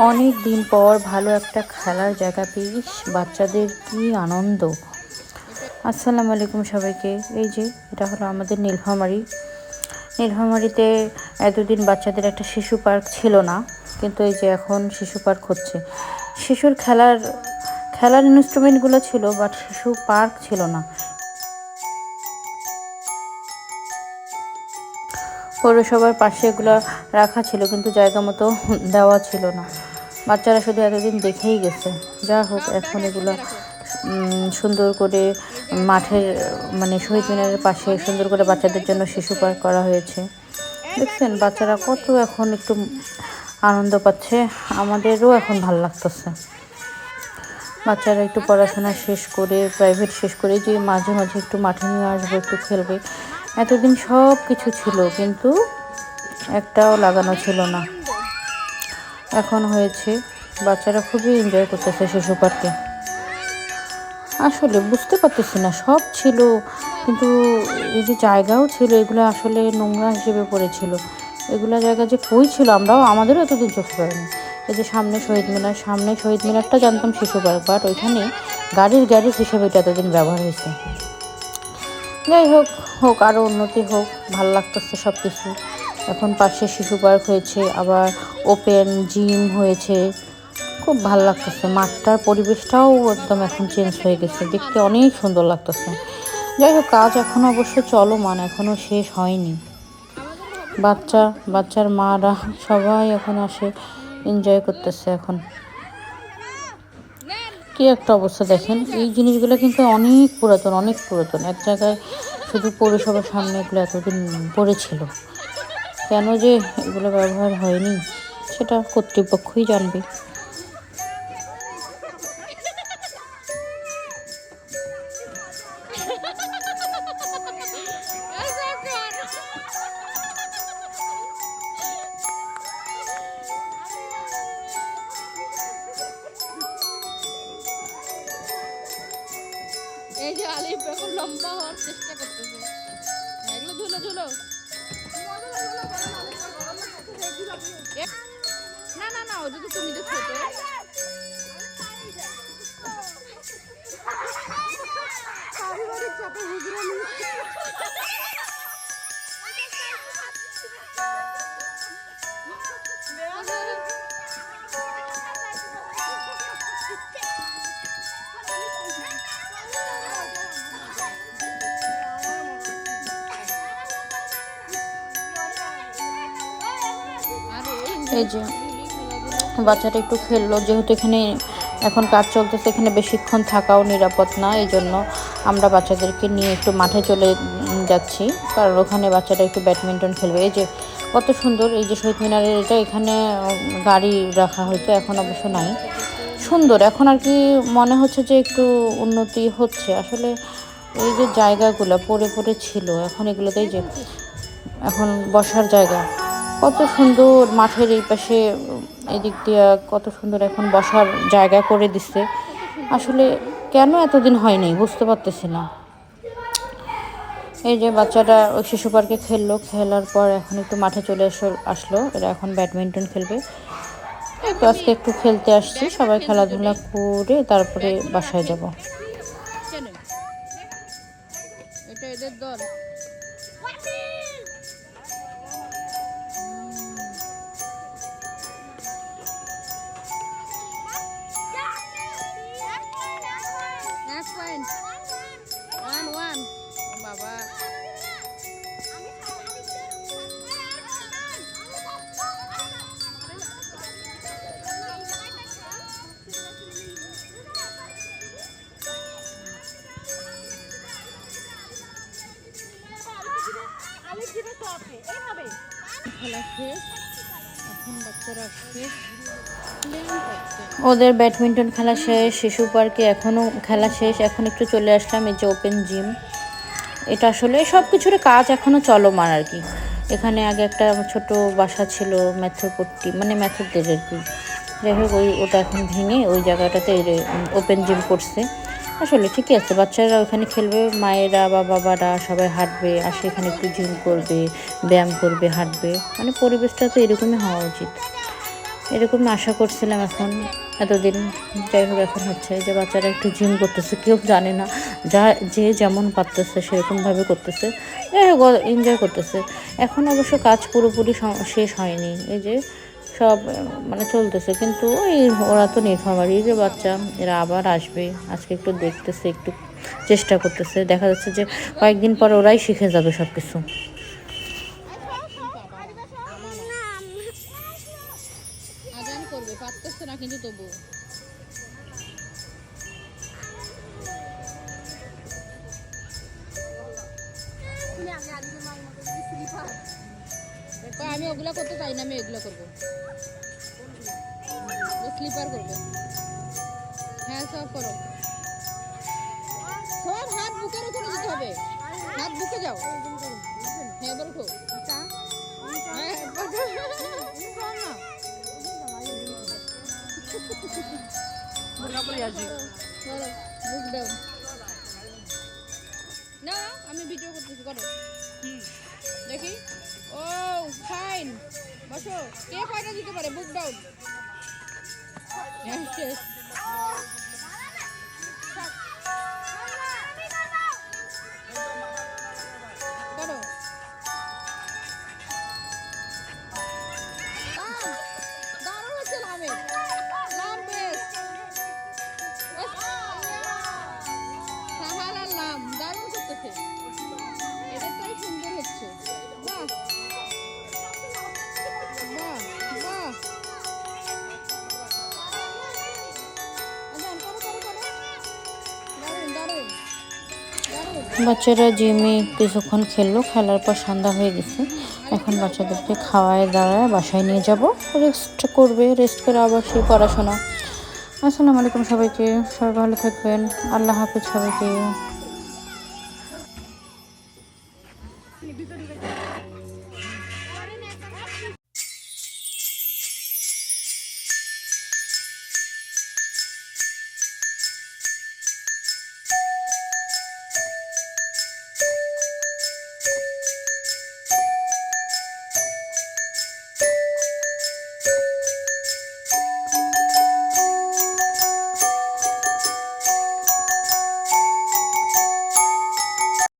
অনেক দিন পর ভালো একটা খেলার জায়গা পেয়ে বাচ্চাদের কি আনন্দ। আসসালামু আলাইকুম সবাইকে। এই যে এটা হলো আমাদের নীলফামারীতে এতদিন বাচ্চাদের একটা শিশু পার্ক ছিল না, কিন্তু এই যে এখন শিশু পার্ক হচ্ছে। শিশুর খেলার ইনস্ট্রুমেন্টগুলো ছিল, বাট শিশু পার্ক ছিল না। পৌরসভার পাশে এগুলো রাখা ছিল, কিন্তু জায়গা মতো দেওয়া ছিল না। বাচ্চারা শুধু এতদিন দেখেই গেছে। যা হোক, এখন এগুলো সুন্দর করে মাঠের শহীদ মিনারের পাশে সুন্দর করে বাচ্চাদের জন্য শিশু পার্ক করা হয়েছে। দেখছেন বাচ্চারা কত এখন একটু আনন্দ পাচ্ছে, আমাদেরও এখন ভালো লাগতেছে। বাচ্চারা একটু পড়াশোনা শেষ করে, প্রাইভেট শেষ করে যে মাঝে মাঝে একটু মাঠে নিয়ে আসবে, একটু খেলবে। এতদিন সব কিছু ছিল, কিন্তু একটাও লাগানো ছিল না। এখন হয়েছে, বাচ্চারা খুবই এনজয় করতেছে শিশু পার্কে। আসলে বুঝতে পারতেছি না, সব ছিল কিন্তু এই যে জায়গাও ছিল, এগুলো আসলে নোংরা হিসেবে পড়েছিল। এগুলো জায়গা যে কই ছিল আমাদেরও এতদিন চোখে পড়েনি। এই যে সামনে শহীদ মিনারটা জানতাম শিশু পার্ক, বাট ওইখানে গাড়ির গ্যারেজ হিসেবে এটা এতদিন ব্যবহার হয়েছে। যাই হোক হোক, আরও উন্নতি হোক, ভাল লাগতেছে সব কিছু। এখন পাশে শিশু পার্ক হয়েছে, আবার ওপেন জিম হয়েছে, খুব ভাল লাগতেছে। মাঠটার পরিবেশটাও একদম এখন চেঞ্জ হয়ে গেছে, দেখতে অনেক সুন্দর লাগতেছে। যাই হোক, কাজ এখনও অবশ্য চলমান, এখনও শেষ হয়নি। বাচ্চার মারা সবাই এখন আসে, এনজয় করতেছে। এখন কি একটা অবস্থা দেখেন, এই জিনিসগুলো কিন্তু অনেক পুরাতন। এক জায়গায় শুধু পৌরসভার সামনে এগুলো এতদিন পড়েছিল। কেন যে এগুলো ব্যবহার হয়নি সেটা কর্তৃপক্ষই জানবে। এই যে আলিফ এখন লম্বা হওয়ার চেষ্টা করতেছে। এগুলো ঝুলো না ওটা তো তুমি যে ছোট। এই যে বাচ্চাটা একটু খেললো, যেহেতু এখানে এখন কাজ চলতেছে, এখানে বেশিক্ষণ থাকাও নিরাপদ না, এই জন্য আমরা বাচ্চাদেরকে নিয়ে একটু মাঠে চলে যাচ্ছি, কারণ ওখানে বাচ্চারা একটু ব্যাডমিন্টন খেলবে। এই যে কত সুন্দর, এই যে শহীদ মিনারের এটা, এখানে গাড়ি রাখা হয়তো, এখন অবশ্য নাই। সুন্দর, এখন আর কি মনে হচ্ছে যে একটু উন্নতি হচ্ছে। আসলে এই যে জায়গাগুলো পড়ে ছিল, এখন এগুলোতেই যে এখন বসার জায়গা কত সুন্দর, মাঠের এই পাশে এদিক দিয়ে কত সুন্দর এখন বসার জায়গা করে দিচ্ছে। আসলে কেন এতদিন হয়নি বুঝতে পারতেছি না। এই যে বাচ্চাটা ওই শিশু পার্কে খেলার পর এখন একটু মাঠে চলে আসলো, এরা এখন ব্যাডমিন্টন খেলবে। এই তো আজকে একটু খেলতে আসছি, সবাই খেলাধুলা করে তারপরে বাসায় যাব। এটা এদের দল। বাবা খেলা শেষ, এখন বাচ্চারা আসছে। ওদের ব্যাডমিন্টন খেলা শেষ, শিশু পার্কে এখনও খেলা শেষ। এখন একটু চলে আসলাম এই যে ওপেন জিম, এটা আসলে সব কিছুর কাজ এখনও চলমান আর কি। এখানে আগে একটা ছোট বাসা ছিল ম্যাথরপট্টি, ম্যাথরদের আর কি। যাই হোক, ওটা এখন ভেঙে ওই জায়গাটাতে ওপেন জিম করছে। আসলে ঠিকই আছে, বাচ্চারা ওখানে খেলবে, মায়েরা বা বাবারা সবাই হাঁটবে, আর সেখানে একটু জিম করবে, ব্যায়াম করবে, হাঁটবে, পরিবেশটা তো এরকমই হওয়া উচিত। এরকম আশা করছিলাম এখন এতদিন। যাই হোক এখন হচ্ছে যে বাচ্চারা একটু জিম করতেছে, কেউ জানে না, যে যেমন পারতেছে সেরকমভাবে করতেছে, যাই হোক এনজয় করতেছে। এখন অবশ্য কাজ পুরোপুরি শেষ হয়নি, এই যে সব মানে চলতেছে, কিন্তু ওই ওরা তো নীলফামারী যে বাচ্চা, এরা আবার আসবে। আজকে একটু দেখতেছে, একটু চেষ্টা করতেছে, দেখা যাচ্ছে যে কয়েকদিন পর ওরাই শিখে যাবে সব কিছু। আজান করবে, পারতেছে না কিন্তু তবু। আমি ওগুলা করতে চাই না, আমি এগুলো করবো, স্লিপার করবে। হ্যাঁ সব করো, সব হাত বুকের উপরে দিতে হবে, হাত বুকে যাও। হ্যাঁ এবার উঠো। হ্যাঁ, চলো, বুক দাও। না আমি ভিডিও করতেছি, করো। দেখি। ও ফাইন, বসো। কে কয়টা দিতে পারে? বুক ডাউন। শেষ। করো। দারুণ হচ্ছে লামের, লাম বেস্ট। সাহাল আর লাম দারুণ করতেছে, এটা তো সুন্দর হচ্ছে। বাহ বাহ বাহ, আজান করো করো করো, দারুণ দারুণ দারুণ। বাচ্চারা জিমে কিছুক্ষণ খেললো, খেলার পর সন্ধ্যা হয়ে গেছে। এখন বাচ্চাদেরকে খাওয়ায় দাওয়ায় বাসায় নিয়ে যাব, রেস্ট করবে, রেস্ট করে আবার সেই পড়াশোনা। আসসালামু আলাইকুম সবাইকে, সবাই ভালো থাকবেন, আল্লাহ হাফেজ সবাইকে।